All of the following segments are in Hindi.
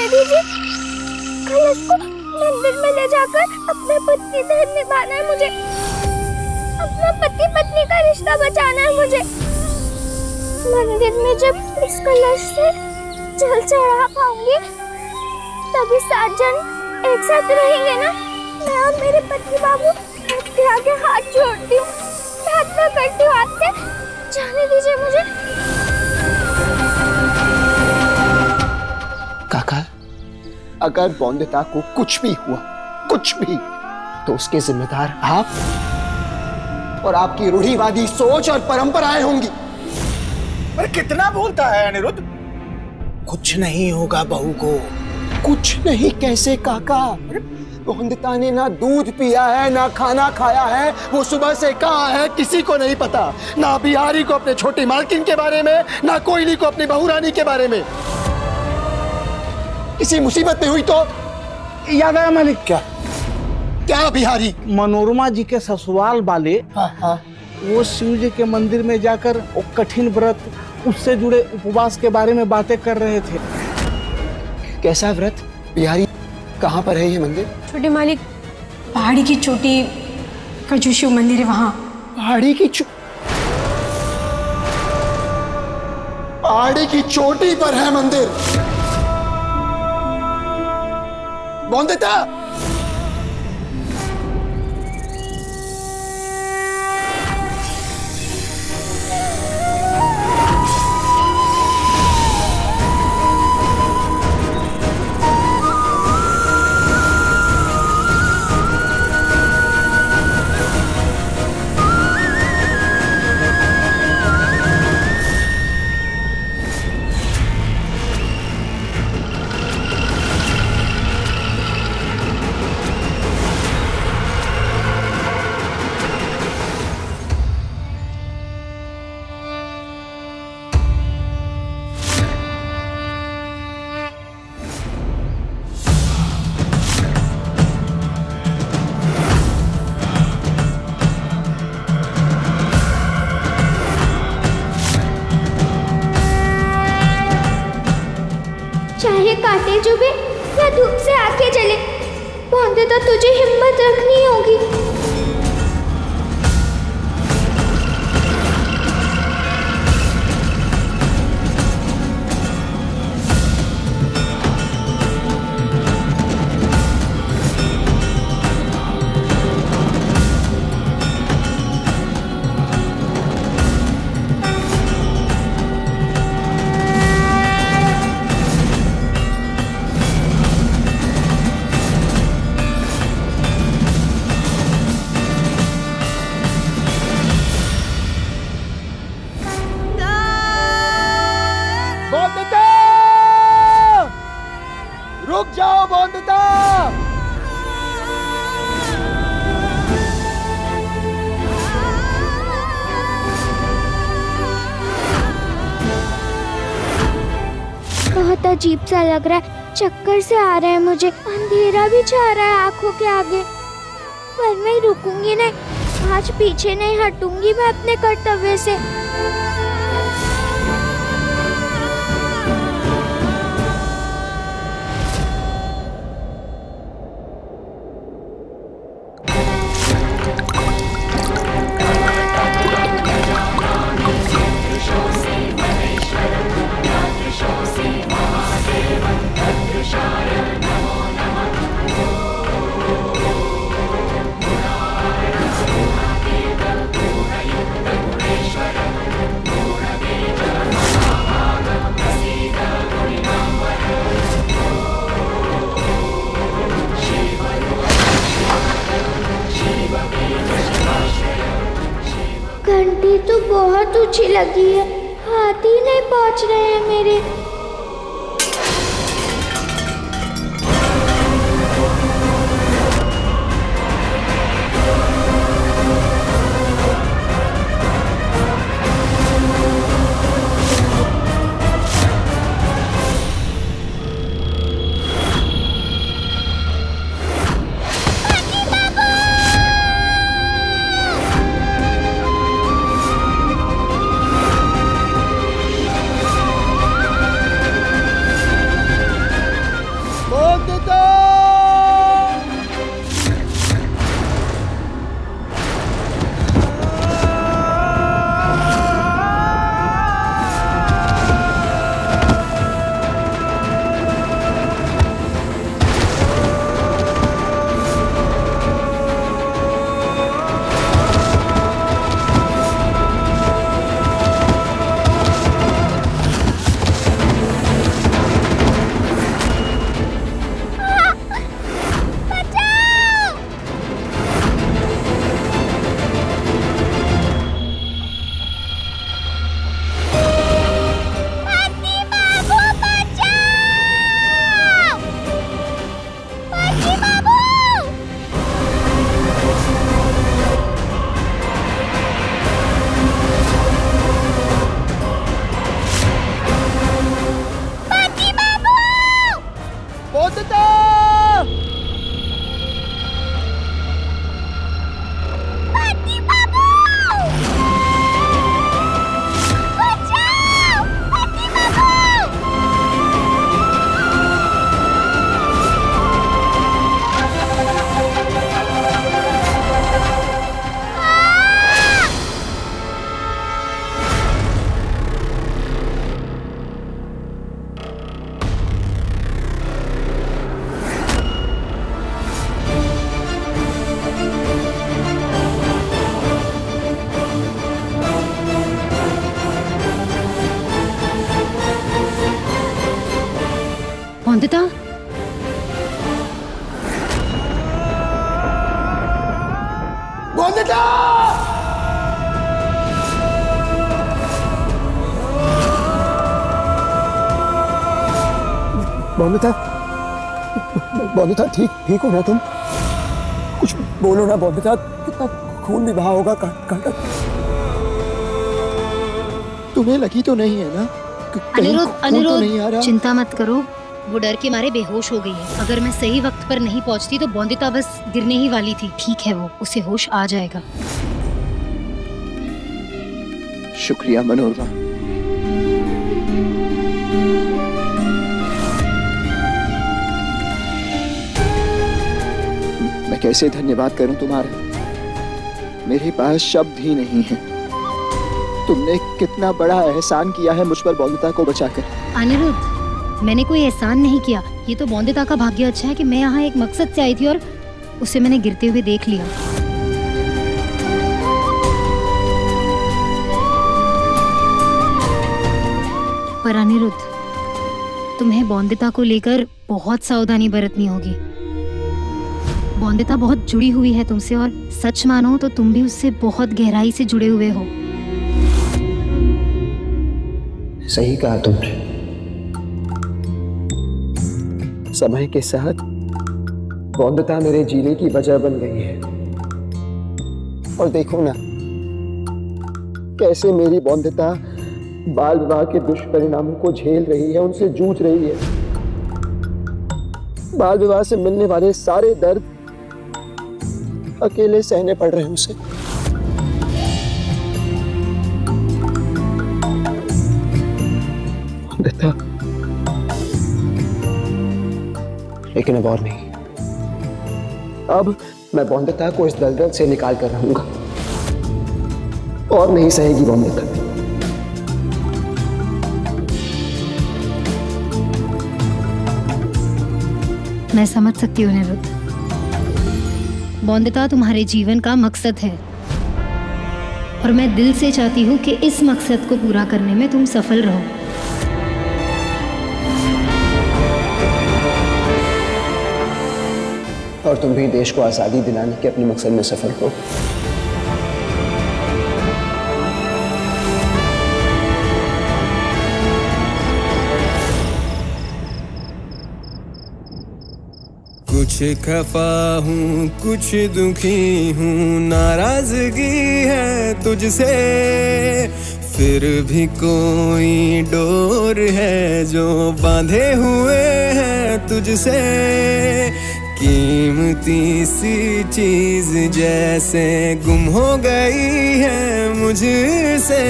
जाने दीजिए। कलश को मंदिर में ले जाकर अपना पति धर्म निभाना है मुझे। अपना पति पत्नी का रिश्ता बचाना है मुझे। मंदिर में जब इस कलश से जल चढ़ा पाऊंगी तभी 7 जन एक साथ रहेंगे ना। मैं और मेरे पति बाबू आपके आगे हाथ जोड़ती हूँ, प्रार्थना करती हूँ आपसे, जाने दीजिए मुझे। काका, अगर बौंदता को कुछ भी हुआ, कुछ भी, तो उसके जिम्मेदार आप और आपकी रूढ़िवादी सोच और परंपराएं होंगी। पर कितना बोलता है अनिरुद्ध? कुछ नहीं होगा बहू को। कुछ नहीं कैसे काका? बौंदता ने ना दूध पिया है, ना खाना खाया है। वो सुबह से कहाँ है किसी को नहीं पता। ना बिहारी को अपने छोटी मालकिन के बारे में, ना कोयली को अपनी बहू रानी के बारे में। किसी मुसीबत में हुई तो याद आया मालिक? क्या क्या बिहारी? मनोरमा जी के ससुराल वाले वो शिव जी के मंदिर में जाकर वो कठिन व्रत, उससे जुड़े उपवास के बारे में बातें कर रहे थे। कैसा व्रत बिहारी? कहाँ पर है ये मंदिर? छोटे मालिक, पहाड़ी की चोटी का जो शिव मंदिर है वहाँ। पहाड़ी की चोटी पर है मंदिर। बौंदता, चाहे कांटे चुभे या धूप से आंखें जले, बौंदता तुझे हिम्मत रखनी होगी। बौंदता! रुक जाओ बौंदता! बहुत अजीब सा लग रहा है, चक्कर से आ रहा है मुझे, अंधेरा भी छा रहा है आंखों के आगे। पर मैं रुकूंगी नहीं, आज पीछे नहीं हटूंगी मैं अपने कर्तव्य से। घंटी तो बहुत ऊंची लगी है, हाथ ही नहीं पहुंच रहे हैं मेरे। बौंदिता, बौंदिता ठीक हो ना तुम? कुछ बोलो ना बौंदिता, कितना खून भी बहा होगा कांटा। तुम्हें लगी तो नहीं है ना? कहीं खून तो नहीं आ रहा? चिंता मत करो, वो डर के मारे बेहोश हो गई है। अगर मैं सही वक्त पर नहीं पहुंचती तो बौंदिता बस गिरने ही वाली थी। ठीक है, वो उसे होश आ जाएगा। शुक्रिया मनोरमा। मैं कैसे धन्यवाद करूं तुम्हारा? मेरे पास शब्द ही नहीं है। तुमने कितना बड़ा एहसान किया है मुझ पर बौंदिता को बचाकर। अनिरुद्ध, मैंने कोई एहसान नहीं किया। ये तो बौंदिता का भाग्य अच्छा है कि मैं यहाँ एक मकसद से आई थी और उसे मैंने गिरते हुए देख लिया। पर अनिरुद्ध, तुम्हें बौंदिता को लेकर बहुत सावधानी बरतनी होगी। बौंदिता बहुत जुड़ी हुई है तुमसे और सच मानो तो तुम भी उससे बहुत गहराई से जुड़े हुए हो। सही कहा तुमने। समय के साथ बौंदिता मेरे जीने की वजह बन गई है। और देखो ना कैसे मेरी बौंदिता बाल विवाह के दुष्परिणामों को झेल रही है, उनसे जूझ रही है। बाल विवाह से मिलने वाले सारे दर्द अकेले सहने पड़ रहे हैं उसे। बौंदिता, लेकिन अब और नहीं। अब मैं बौंदिता को इस दलदल से निकाल कर रहूंगा। और नहीं सहेगी बौंदिता। मैं समझ सकती हूँ अनिरुद्ध। बौंदिता तुम्हारे जीवन का मकसद है और मैं दिल से चाहती हूँ कि इस मकसद को पूरा करने में तुम सफल रहो। और तुम भी देश को आजादी दिलाने के अपने मकसद में सफल हो। कुछ खफा हूँ, कुछ दुखी हूँ, नाराजगी है तुझसे, फिर भी कोई डोर है जो बांधे हुए हैं तुझसे। कीमती सी चीज जैसे गुम हो गई है मुझसे।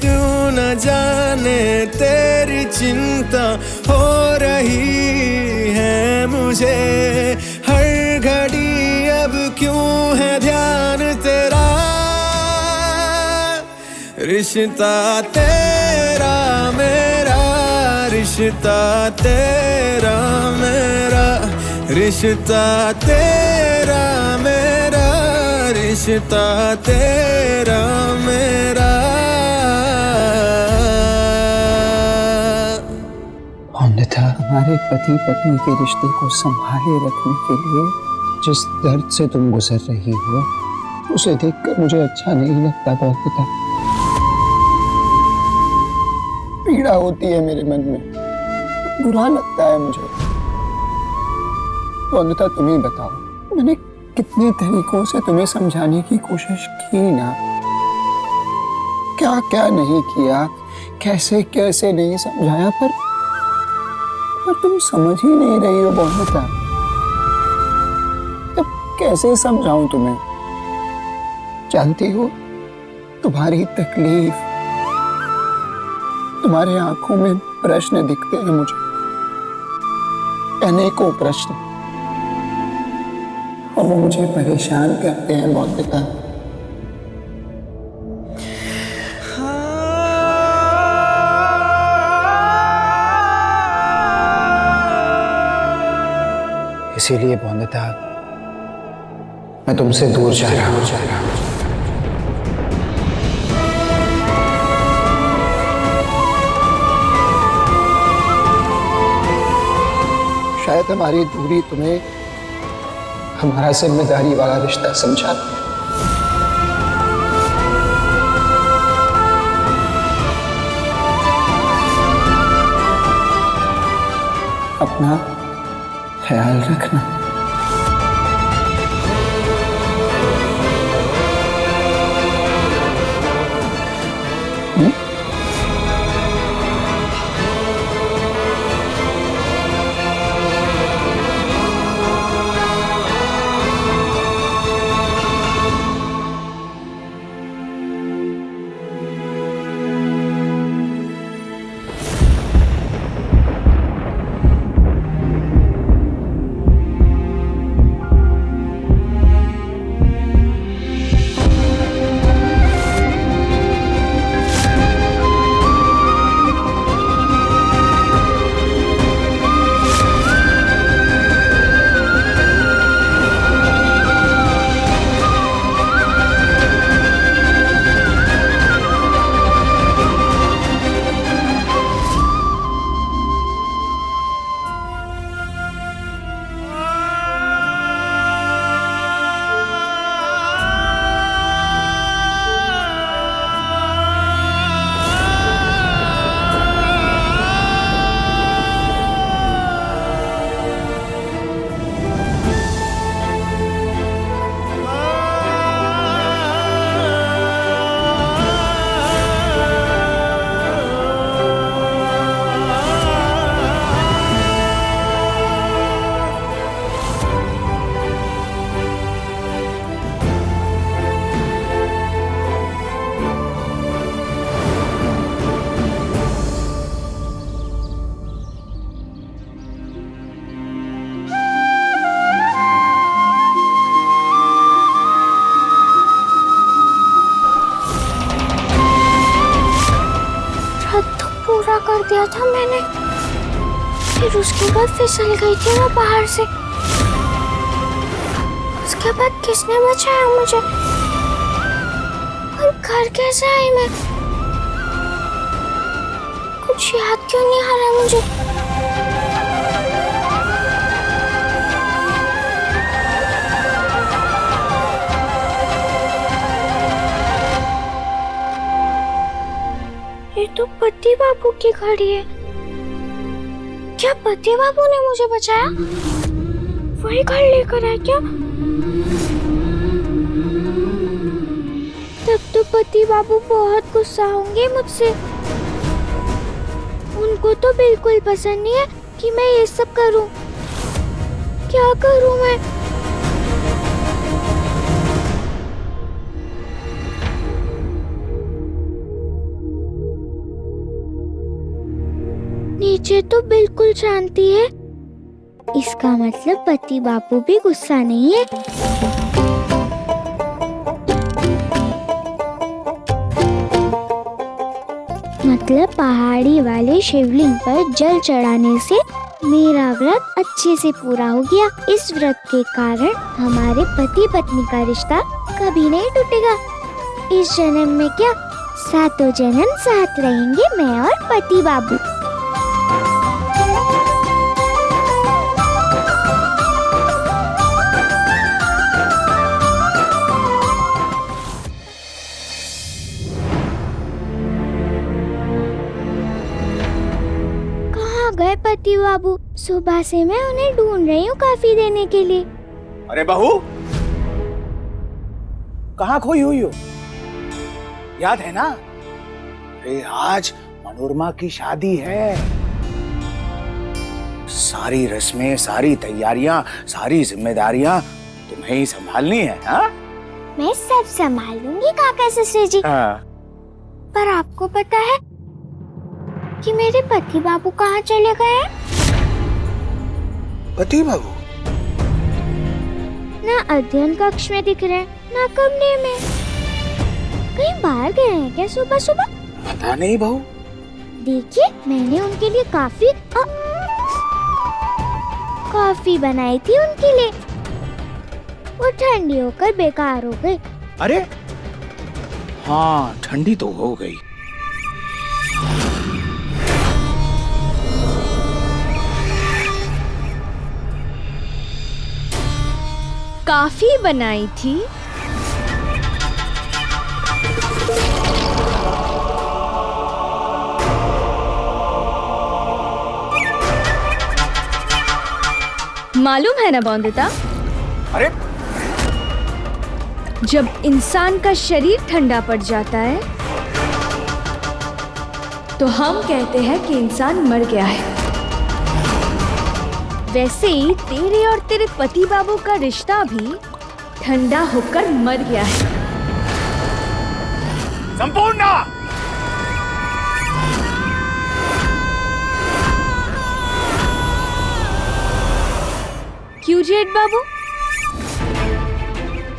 क्यों न जाने तेरी चिंता हो रही है मुझे। हर घड़ी अब क्यों है ध्यान तेरा। रिश्ता तेरा मेरा, रिश्ता तेरा मेरा, रिश्ता तेरा मेरा, रिश्ता तेरा मेरा। बौंदिता, हमारे पति पत्नी के रिश्ते को संभाले रखने के लिए जिस दर्द से तुम गुजर रही हो उसे देखकर मुझे अच्छा नहीं लगता बौंदिता। पीड़ा होती है मेरे मन में, बुरा लगता है मुझे। बौंदिता, तुम ही बताओ, मैंने कितने तरीकों से तुम्हें समझाने की कोशिश की ना। क्या क्या नहीं किया, कैसे कैसे नहीं समझाया, पर तुम समझ ही नहीं रही हो बौंदिता। तब कैसे समझाऊं तुम्हें? जानती हो, तुम्हारी तकलीफ, तुम्हारे आंखों में प्रश्न दिखते हैं मुझे, अनेकों प्रश्न, और वो मुझे परेशान करते हैं बौंदिता। इसीलिए बौंदिता, मैं तुमसे दूर जा रहा हूं। शायद हमारी दूरी तुम्हें हमारा जिम्मेदारी वाला रिश्ता समझा। अपना ख्याल रखना। पूरा कर दिया था मैंने, फिर उसके बाद फिसल गई थी मैं पहाड़ से। उसके बाद किसने बचाया मुझे और घर कैसे आई मैं? कुछ याद क्यों नहीं आ रहा मुझे? ये तो पति बाबू की घड़ी है। क्या पति बाबू ने मुझे बचाया? वही घर लेकर आए क्या? तब तो पति बाबू बहुत गुस्सा होंगे मुझसे। उनको तो बिल्कुल पसंद नहीं है कि मैं ये सब करूं। क्या करूं मैं? नीचे तो बिल्कुल शांति है, इसका मतलब पति बाबू भी गुस्सा नहीं है। मतलब पहाड़ी वाले शिवलिंग पर जल चढ़ाने से मेरा व्रत अच्छे से पूरा हो गया। इस व्रत के कारण हमारे पति पत्नी का रिश्ता कभी नहीं टूटेगा। इस जन्म में क्या, 7 जन्म साथ रहेंगे मैं और पति बाबू। गए पति बाबू? सुबह से मैं उन्हें ढूंढ रही हूँ कॉफी देने के लिए। अरे बहू, कहाँ खोई हुई हो? याद है ना? अरे आज मनोरमा की शादी है। सारी रस्में, सारी तैयारियां, सारी जिम्मेदारियां तुम्हें ही संभालनी है। हाँ? मैं सब संभाल लूंगी काका ससुर जी। पर आपको पता है कि मेरे पति बाबू कहाँ चले गए? पति बाबू ना अध्ययन कक्ष में दिख रहे, ना कमरे में। कहीं बाहर गए हैं क्या सुबह सुबह? पता नहीं बहू। देखिए, मैंने उनके लिए कॉफी बनाई थी उनके लिए। वो ठंडी होकर बेकार हो गई। अरे हाँ, ठंडी तो हो गई। कॉफी बनाई थी? मालूम है ना बॉन्दिता, अरे जब इंसान का शरीर ठंडा पड़ जाता है तो हम कहते हैं कि इंसान मर गया है। वैसे ही तेरे और तेरे पति बाबू का रिश्ता भी ठंडा होकर मर गया है। संपूर्ण क्यों जेठ बाबू,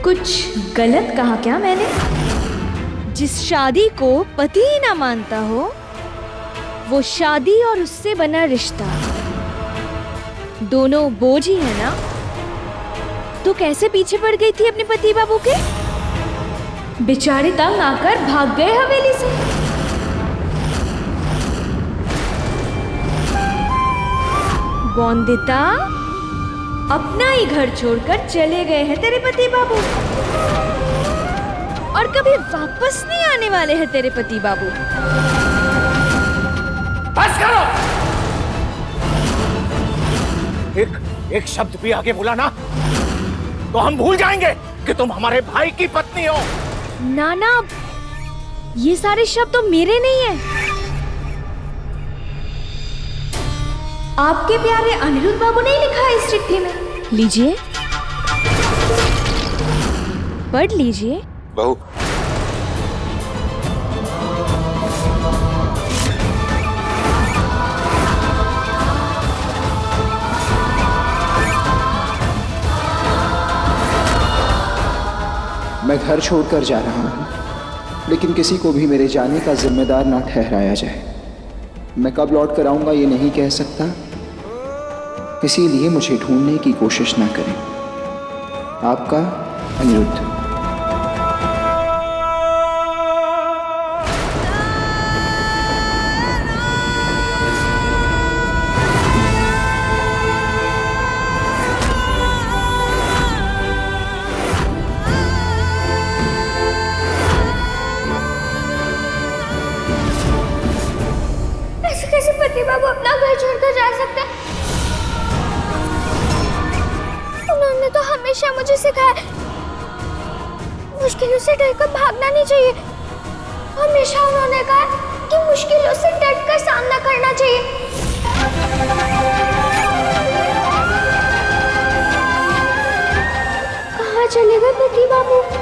कुछ गलत कहा क्या मैंने? जिस शादी को पति ही ना मानता हो, वो शादी और उससे बना रिश्ता दोनों बोझ ही है ना। तो कैसे पीछे पड़ गई थी अपने पति बाबू के? बेचारे तंग आकर भाग गए हवेली से। बॉन्दिता, अपना ही घर छोड़कर चले गए हैं तेरे पति बाबू, और कभी वापस नहीं आने वाले हैं तेरे पति बाबू। बस करो। एक शब्द भी आगे बोला ना तो हम भूल जाएंगे कि तुम हमारे भाई की पत्नी हो। नाना, ये सारे शब्द तो मेरे नहीं है, आपके प्यारे अनिरुद्ध बाबू ने लिखा है इस चिट्ठी में। लीजिए, पढ़ लीजिए। बहू, मैं घर छोड़कर जा रहा हूँ, लेकिन किसी को भी मेरे जाने का जिम्मेदार ना ठहराया जाए। मैं कब लौट कर आऊँगा ये नहीं कह सकता, इसीलिए मुझे ढूंढने की कोशिश ना करें। आपका अनिरुद्ध। कैसे पति बाबू अपना घर छोड़कर जा सकते हैं? उन्होंने तो हमेशा मुझे सिखाया मुश्किलों से डरकर भागना नहीं चाहिए। हमेशा उन्होंने कहा कि मुश्किलों से डटकर सामना करना चाहिए। कहाँ चले गए पति बाबू?